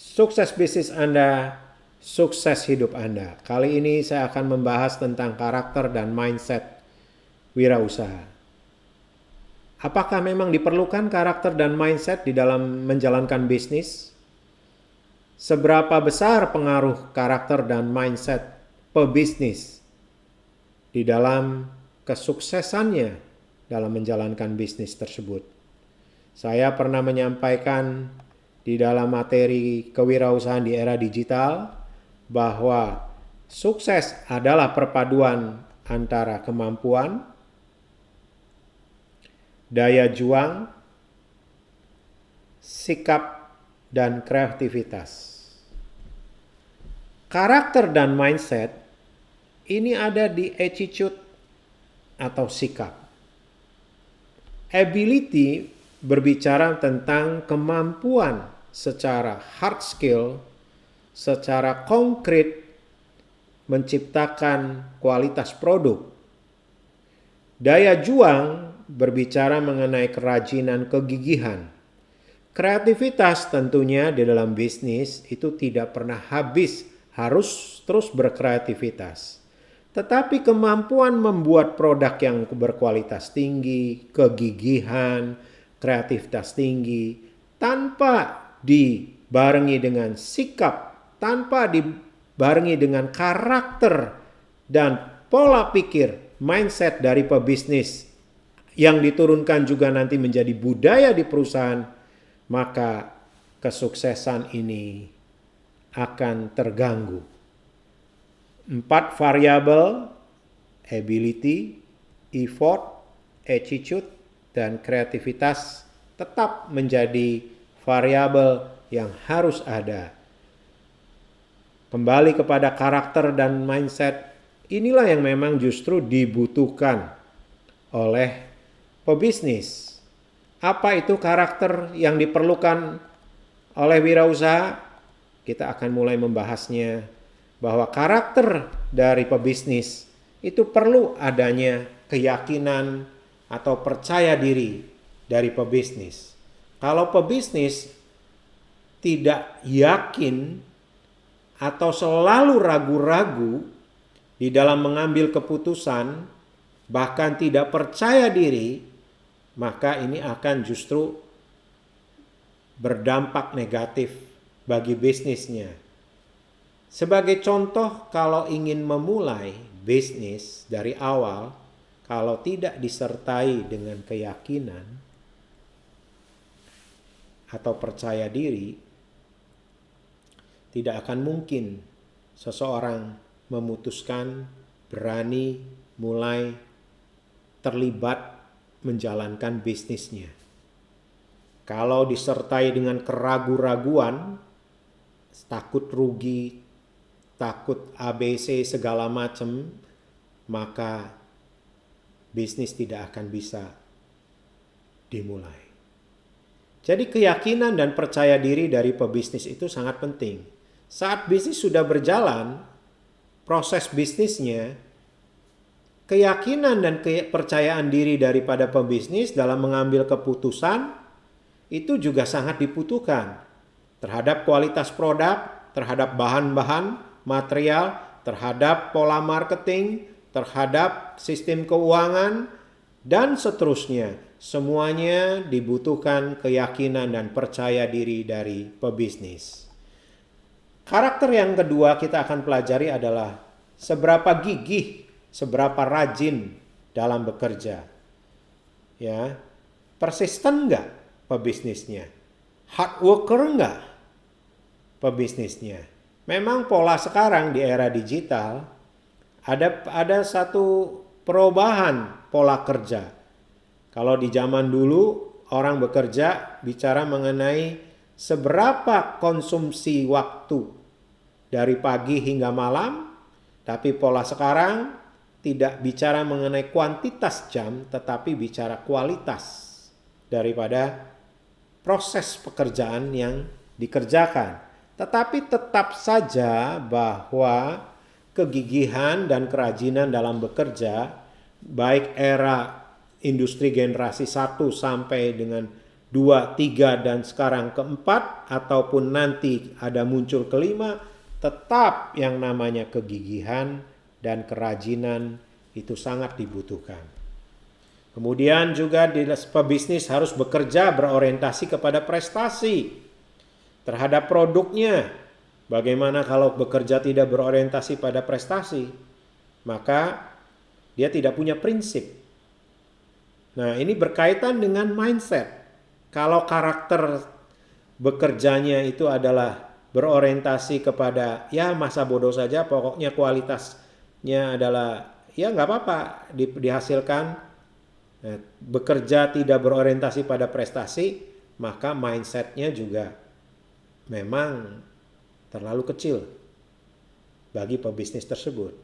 Sukses bisnis Anda, sukses hidup Anda. Kali ini saya akan membahas tentang karakter dan mindset wirausaha. Apakah memang diperlukan karakter dan mindset di dalam menjalankan bisnis? Seberapa besar pengaruh karakter dan mindset pebisnis di dalam kesuksesannya dalam menjalankan bisnis tersebut? Saya pernah menyampaikan di dalam materi kewirausahaan di era digital bahwa sukses adalah perpaduan antara kemampuan, daya juang, sikap, dan kreativitas. Karakter dan mindset ini ada di attitude atau sikap. Ability berbicara tentang kemampuan secara hard skill, secara konkret menciptakan kualitas produk. Daya juang berbicara mengenai kerajinan, kegigihan. Kreativitas tentunya di dalam bisnis itu tidak pernah habis, harus terus berkreativitas. Tetapi kemampuan membuat produk yang berkualitas tinggi, kegigihan, kreativitas tinggi, tanpa dibarengi dengan sikap, tanpa dibarengi dengan karakter dan pola pikir, mindset dari pebisnis yang diturunkan juga nanti menjadi budaya di perusahaan, maka kesuksesan ini akan terganggu. 4 variabel: ability, effort, attitude, dan kreativitas tetap menjadi variabel yang harus ada. Kembali kepada karakter dan mindset, inilah yang memang justru dibutuhkan oleh pebisnis. Apa itu karakter yang diperlukan oleh wirausaha? Kita akan mulai membahasnya, bahwa karakter dari pebisnis itu perlu adanya keyakinan atau percaya diri dari pebisnis. Kalau pebisnis tidak yakin atau selalu ragu-ragu di dalam mengambil keputusan, bahkan tidak percaya diri, maka ini akan justru berdampak negatif bagi bisnisnya. Sebagai contoh, kalau ingin memulai bisnis dari awal, kalau tidak disertai dengan keyakinan atau percaya diri, tidak akan mungkin seseorang memutuskan berani mulai terlibat menjalankan bisnisnya. Kalau disertai dengan keraguan-raguan, takut rugi, takut ABC segala macam, maka bisnis tidak akan bisa dimulai. Jadi keyakinan dan percaya diri dari pebisnis itu sangat penting. Saat bisnis sudah berjalan, proses bisnisnya, keyakinan dan kepercayaan diri daripada pebisnis dalam mengambil keputusan itu juga sangat dibutuhkan terhadap kualitas produk, terhadap bahan-bahan material, terhadap pola marketing, terhadap sistem keuangan, dan seterusnya. Semuanya dibutuhkan keyakinan dan percaya diri dari pebisnis. Karakter yang kedua kita akan pelajari adalah seberapa gigih, seberapa rajin dalam bekerja. Ya, persisten enggak pebisnisnya? Hard worker enggak pebisnisnya? Memang pola sekarang di era digital ada satu perubahan pola kerja. Kalau di zaman dulu orang bekerja bicara mengenai seberapa konsumsi waktu dari pagi hingga malam, tapi pola sekarang tidak bicara mengenai kuantitas jam, tetapi bicara kualitas daripada proses pekerjaan yang dikerjakan. Tetapi tetap saja bahwa kegigihan dan kerajinan dalam bekerja, baik era industri generasi 1 sampai dengan 2, 3, dan sekarang keempat, ataupun nanti ada muncul kelima, tetap yang namanya kegigihan dan kerajinan itu sangat dibutuhkan. Kemudian juga pebisnis harus bekerja berorientasi kepada prestasi terhadap produknya. Bagaimana kalau bekerja tidak berorientasi pada prestasi? Maka dia tidak punya prinsip. Nah, ini berkaitan dengan mindset. Kalau karakter bekerjanya itu adalah berorientasi kepada ya masa bodoh saja, pokoknya kualitasnya adalah ya nggak apa-apa dihasilkan. Nah, bekerja tidak berorientasi pada prestasi, maka mindsetnya juga memang terlalu kecil bagi pebisnis tersebut.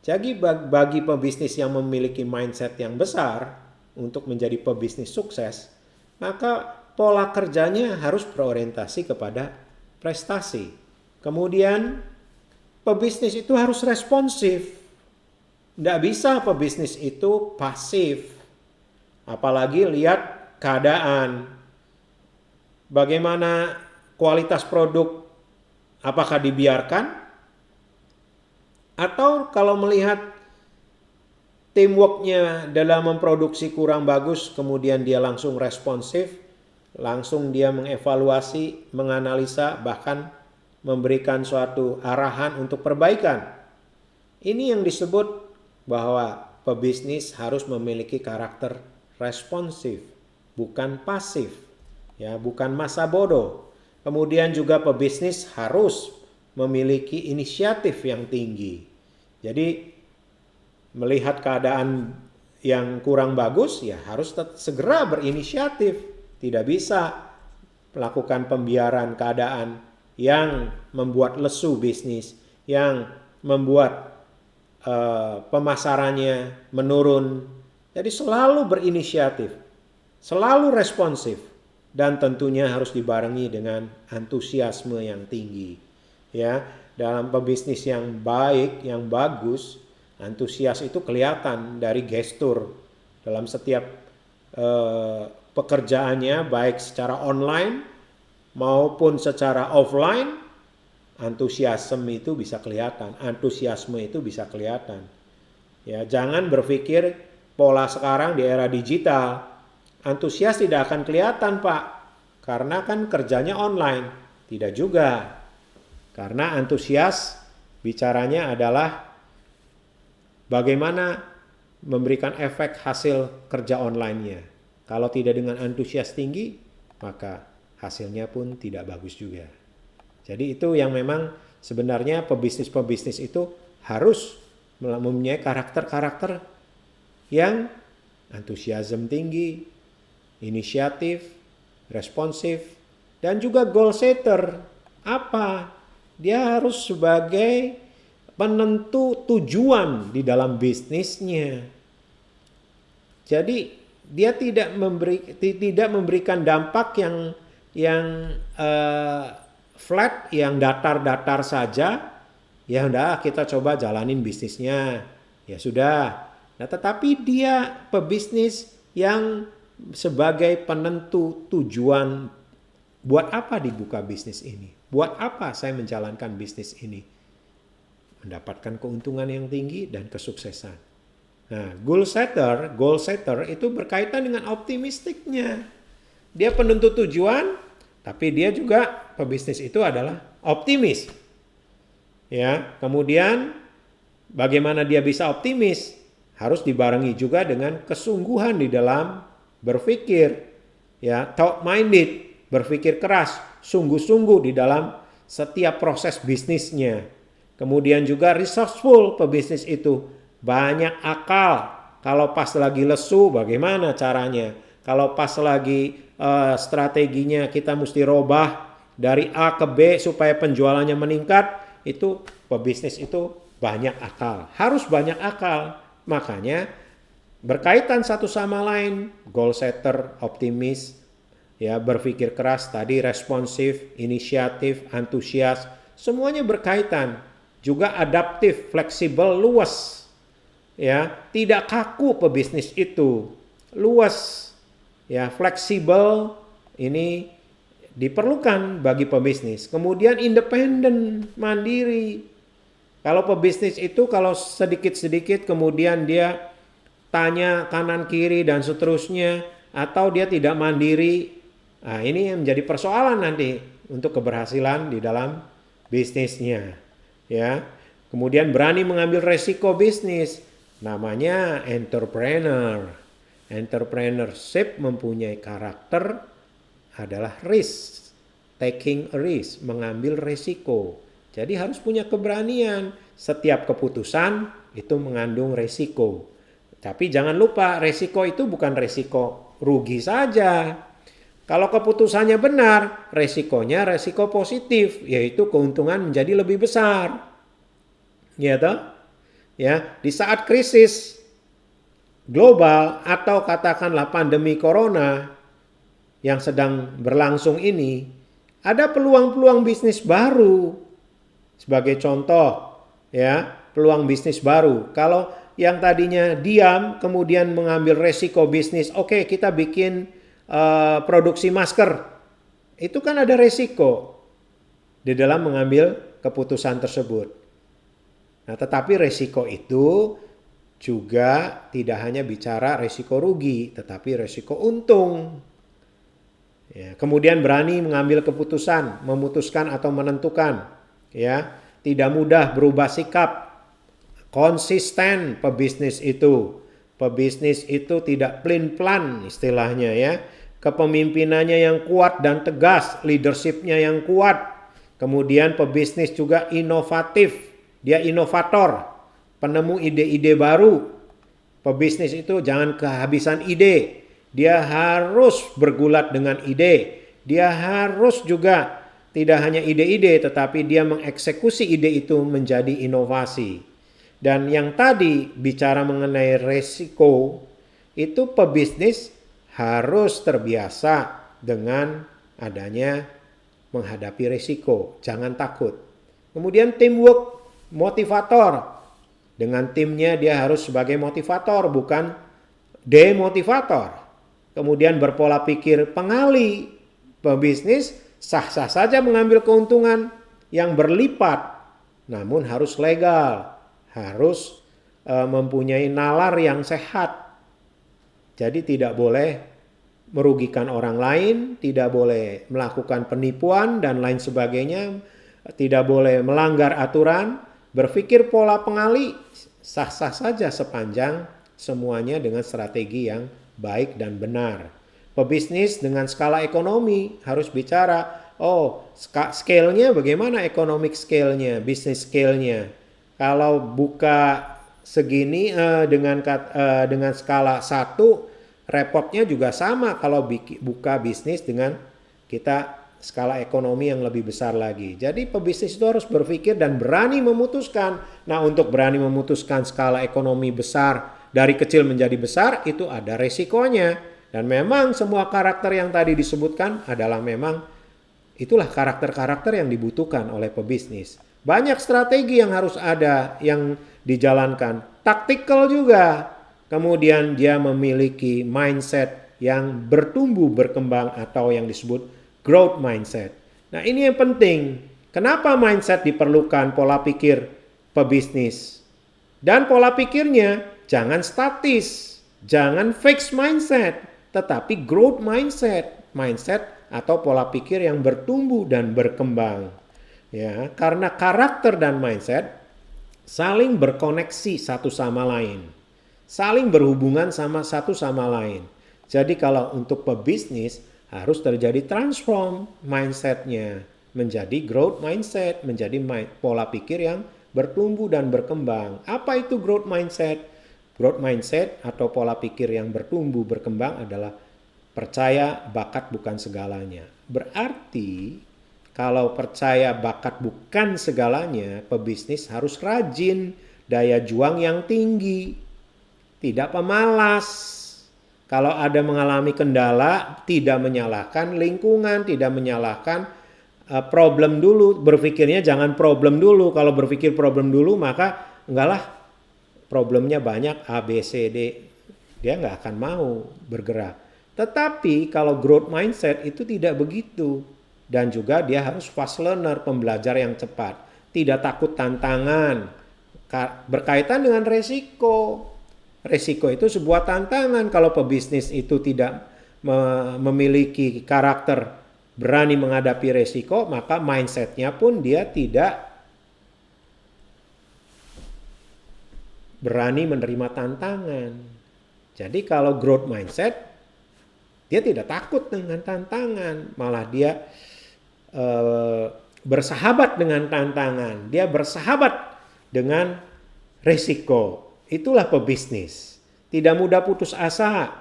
Jadi bagi pebisnis yang memiliki mindset yang besar untuk menjadi pebisnis sukses, maka pola kerjanya harus berorientasi kepada prestasi. Kemudian pebisnis itu harus responsif. Tidak bisa pebisnis itu pasif. Apalagi lihat keadaan. Bagaimana kualitas produk, apakah dibiarkan? Atau kalau melihat teamworknya dalam memproduksi kurang bagus, kemudian dia langsung responsif, langsung dia mengevaluasi, menganalisa, bahkan memberikan suatu arahan untuk perbaikan. Ini yang disebut bahwa pebisnis harus memiliki karakter responsif, bukan pasif, ya, bukan masa bodoh. Kemudian juga pebisnis harus memiliki inisiatif yang tinggi. Jadi melihat keadaan yang kurang bagus, ya harus segera berinisiatif. Tidak bisa melakukan pembiaran keadaan yang membuat lesu bisnis, yang membuat pemasarannya menurun. Jadi selalu berinisiatif, selalu responsif, dan tentunya harus dibarengi dengan antusiasme yang tinggi. Ya, dalam pebisnis yang baik, yang bagus, antusias itu kelihatan dari gestur dalam setiap pekerjaannya, baik secara online maupun secara offline. Antusiasme itu bisa kelihatan, antusiasme itu bisa kelihatan. Ya, jangan berpikir pola sekarang di era digital, antusias tidak akan kelihatan, Pak, karena kan kerjanya online. Tidak juga, karena antusias bicaranya adalah bagaimana memberikan efek hasil kerja online-nya. Kalau tidak dengan antusias tinggi, maka hasilnya pun tidak bagus juga. Jadi itu yang memang sebenarnya pebisnis-pebisnis itu harus mempunyai karakter-karakter yang antusiasme tinggi, inisiatif, responsif, dan juga goal setter. Apa? Dia harus sebagai penentu tujuan di dalam bisnisnya. Jadi dia tidak memberikan dampak yang flat, yang datar-datar saja. Ya udah, kita coba jalanin bisnisnya. Ya sudah. Nah, tetapi dia pebisnis yang sebagai penentu tujuan, buat apa dibuka bisnis ini? Buat apa saya menjalankan bisnis ini? Mendapatkan keuntungan yang tinggi dan kesuksesan. Nah, goal setter itu berkaitan dengan optimistiknya. Dia penentu tujuan, tapi dia juga pebisnis itu adalah optimis. Ya, kemudian bagaimana dia bisa optimis? Harus dibarengi juga dengan kesungguhan di dalam berpikir. Ya, thought minded, berpikir keras, sungguh-sungguh di dalam setiap proses bisnisnya. Kemudian juga resourceful pebisnis itu, banyak akal. Kalau pas lagi lesu bagaimana caranya? Kalau pas lagi strateginya kita mesti robah dari A ke B supaya penjualannya meningkat, itu pebisnis itu banyak akal. Harus banyak akal. Makanya berkaitan satu sama lain, goal setter, optimis, ya, berpikir keras tadi, responsif, inisiatif, antusias, semuanya berkaitan. Juga adaptif, fleksibel, luas. Ya, tidak kaku pebisnis itu. Luas, ya, fleksibel, Ini diperlukan bagi pebisnis. Kemudian independen, mandiri. Kalau pebisnis itu kalau sedikit-sedikit kemudian dia tanya kanan kiri dan seterusnya, atau dia tidak mandiri, nah ini yang menjadi persoalan nanti untuk keberhasilan di dalam bisnisnya. Ya, kemudian berani mengambil resiko bisnis, namanya entrepreneur. Entrepreneurship mempunyai karakter adalah risk, taking a risk, mengambil resiko. Jadi harus punya keberanian. Setiap keputusan itu mengandung resiko. Tapi jangan lupa, resiko itu bukan resiko rugi saja. Kalau keputusannya benar, resikonya resiko positif, yaitu keuntungan menjadi lebih besar. Ya toh? Ya, di saat krisis global atau katakanlah pandemi corona yang sedang berlangsung ini, ada peluang-peluang bisnis baru. Sebagai contoh, ya, peluang bisnis baru. Kalau yang tadinya diam kemudian mengambil resiko bisnis, oke, kita bikin produksi masker. Itu kan ada resiko di dalam mengambil keputusan tersebut. Nah, tetapi resiko itu juga tidak hanya bicara resiko rugi, tetapi resiko untung. Ya, kemudian berani mengambil keputusan, memutuskan atau menentukan. Ya, tidak mudah berubah sikap. Konsisten pebisnis itu. Pebisnis itu tidak pelin-pelan istilahnya ya. Kepemimpinannya yang kuat dan tegas, leadershipnya yang kuat. Kemudian pebisnis juga inovatif. Dia inovator, penemu ide-ide baru. Pebisnis itu jangan kehabisan ide. Dia harus bergulat dengan ide. Dia harus juga tidak hanya ide-ide, tetapi dia mengeksekusi ide itu menjadi inovasi. Dan yang tadi bicara mengenai resiko, itu pebisnis harus terbiasa dengan adanya menghadapi resiko. Jangan takut. Kemudian teamwork, motivator. Dengan timnya dia harus sebagai motivator, bukan demotivator. Kemudian berpola pikir pengali. Pebisnis sah-sah saja mengambil keuntungan yang berlipat. Namun harus legal. Harus mempunyai nalar yang sehat. Jadi tidak boleh merugikan orang lain, tidak boleh melakukan penipuan dan lain sebagainya, tidak boleh melanggar aturan, berpikir pola pengali sah-sah saja sepanjang semuanya dengan strategi yang baik dan benar. Pebisnis dengan skala ekonomi harus bicara, scale-nya bagaimana, economic scale-nya, business scale-nya. Kalau buka segini dengan skala 1, repotnya juga sama kalau buka bisnis dengan kita skala ekonomi yang lebih besar lagi. Jadi pebisnis itu harus berpikir dan berani memutuskan. Nah, untuk berani memutuskan skala ekonomi besar dari kecil menjadi besar itu ada resikonya. Dan memang semua karakter yang tadi disebutkan adalah memang itulah karakter-karakter yang dibutuhkan oleh pebisnis. Banyak strategi yang harus ada yang dijalankan. Taktikal juga. Kemudian dia memiliki mindset yang bertumbuh berkembang atau yang disebut growth mindset. Nah, ini yang penting. Kenapa mindset diperlukan, pola pikir pebisnis? Dan pola pikirnya jangan statis, jangan fixed mindset, tetapi growth mindset. Mindset atau pola pikir yang bertumbuh dan berkembang. Ya, karena karakter dan mindset saling berkoneksi satu sama lain. Saling berhubungan sama satu sama lain. Jadi kalau untuk pebisnis harus terjadi transform mindsetnya menjadi growth mindset, menjadi pola pikir yang bertumbuh dan berkembang. Apa itu growth mindset? Growth mindset atau pola pikir yang bertumbuh berkembang adalah percaya bakat bukan segalanya. Berarti kalau percaya bakat bukan segalanya, pebisnis harus rajin, daya juang yang tinggi, tidak pemalas. Kalau ada mengalami kendala, tidak menyalahkan lingkungan, tidak menyalahkan problem dulu. Berpikirnya jangan problem dulu. Kalau berpikir problem dulu, maka enggak lah, problemnya banyak A, B, C, D. Dia nggak akan mau bergerak. Tetapi kalau growth mindset itu tidak begitu. Dan juga dia harus fast learner, pembelajar yang cepat. Tidak takut tantangan. Berkaitan dengan resiko. Resiko itu sebuah tantangan. Kalau pebisnis itu tidak memiliki karakter berani menghadapi resiko, maka mindsetnya pun dia tidak berani menerima tantangan. Jadi kalau growth mindset, dia tidak takut dengan tantangan, malah dia bersahabat dengan tantangan, dia bersahabat dengan resiko. Itulah pebisnis. Tidak mudah putus asa.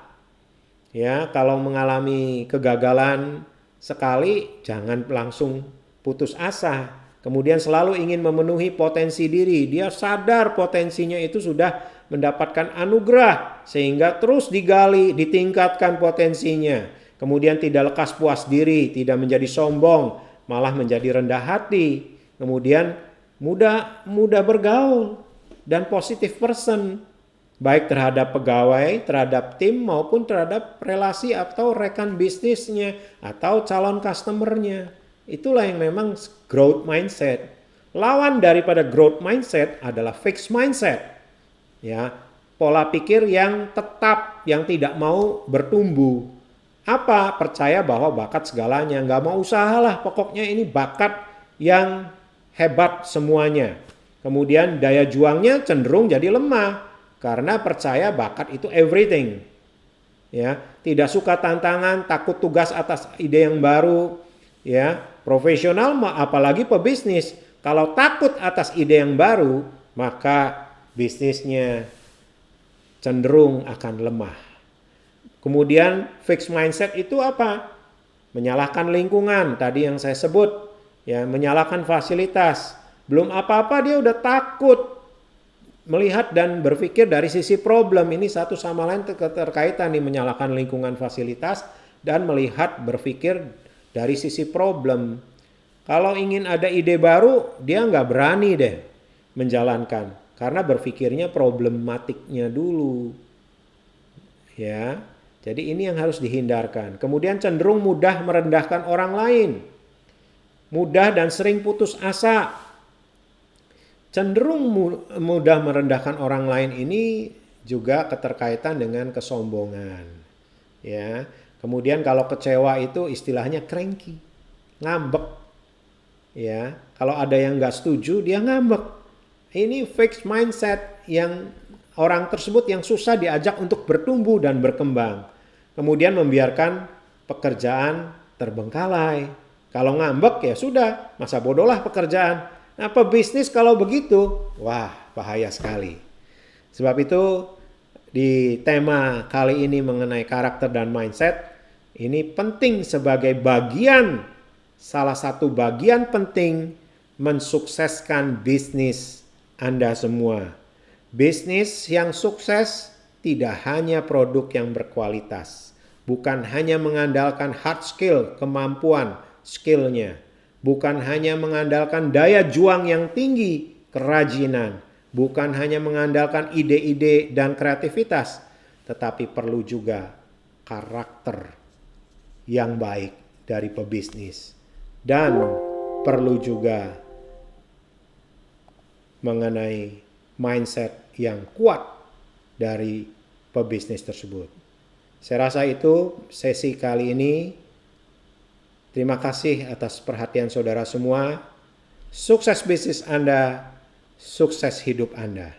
Ya, kalau mengalami kegagalan sekali, jangan langsung putus asa. Kemudian selalu ingin memenuhi potensi diri. Dia sadar potensinya itu sudah mendapatkan anugerah, sehingga terus digali, ditingkatkan potensinya. Kemudian tidak lekas puas diri, tidak menjadi sombong, malah menjadi rendah hati. Kemudian mudah bergaul dan positive person, baik terhadap pegawai, terhadap tim, maupun terhadap relasi atau rekan bisnisnya atau calon customernya. Itulah yang memang growth mindset. Lawan daripada growth mindset adalah fixed mindset. Ya, pola pikir yang tetap, yang tidak mau bertumbuh. Apa? Percaya bahwa bakat segalanya, nggak mau usahalah, pokoknya ini bakat yang hebat semuanya. Kemudian daya juangnya cenderung jadi lemah karena percaya bakat itu everything. Ya, tidak suka tantangan, takut tugas atas ide yang baru. Ya, profesional apalagi pebisnis, kalau takut atas ide yang baru, maka bisnisnya cenderung akan lemah. Kemudian fixed mindset itu apa? Menyalahkan lingkungan, tadi yang saya sebut, ya, menyalahkan fasilitas. Belum apa-apa dia udah takut melihat dan berpikir dari sisi problem. Ini satu sama lain terkaitan nih, menyalahkan lingkungan, fasilitas, dan melihat berpikir dari sisi problem. Kalau ingin ada ide baru, dia nggak berani deh menjalankan. Karena berpikirnya problematiknya dulu. Ya, jadi ini yang harus dihindarkan. Kemudian cenderung mudah merendahkan orang lain. Mudah dan sering putus asa. Cenderung mudah merendahkan orang lain ini juga keterkaitan dengan kesombongan. Ya, kemudian kalau kecewa itu istilahnya cranky, ngambek. Ya, kalau ada yang nggak setuju dia ngambek. Ini fixed mindset yang orang tersebut yang susah diajak untuk bertumbuh dan berkembang. Kemudian membiarkan pekerjaan terbengkalai. Kalau ngambek ya sudah, masa bodohlah pekerjaan. Nah, pebisnis kalau begitu, wah bahaya sekali. Sebab itu di tema kali ini mengenai karakter dan mindset, ini penting sebagai bagian, salah satu bagian penting mensukseskan bisnis Anda semua. Bisnis yang sukses tidak hanya produk yang berkualitas, bukan hanya mengandalkan hard skill, kemampuan, skillnya, bukan hanya mengandalkan daya juang yang tinggi, kerajinan, bukan hanya mengandalkan ide-ide dan kreativitas, tetapi perlu juga karakter yang baik dari pebisnis, dan perlu juga mengenai mindset yang kuat dari pebisnis tersebut. Saya rasa itu sesi kali ini. Terima kasih atas perhatian saudara semua. Sukses bisnis Anda, sukses hidup Anda.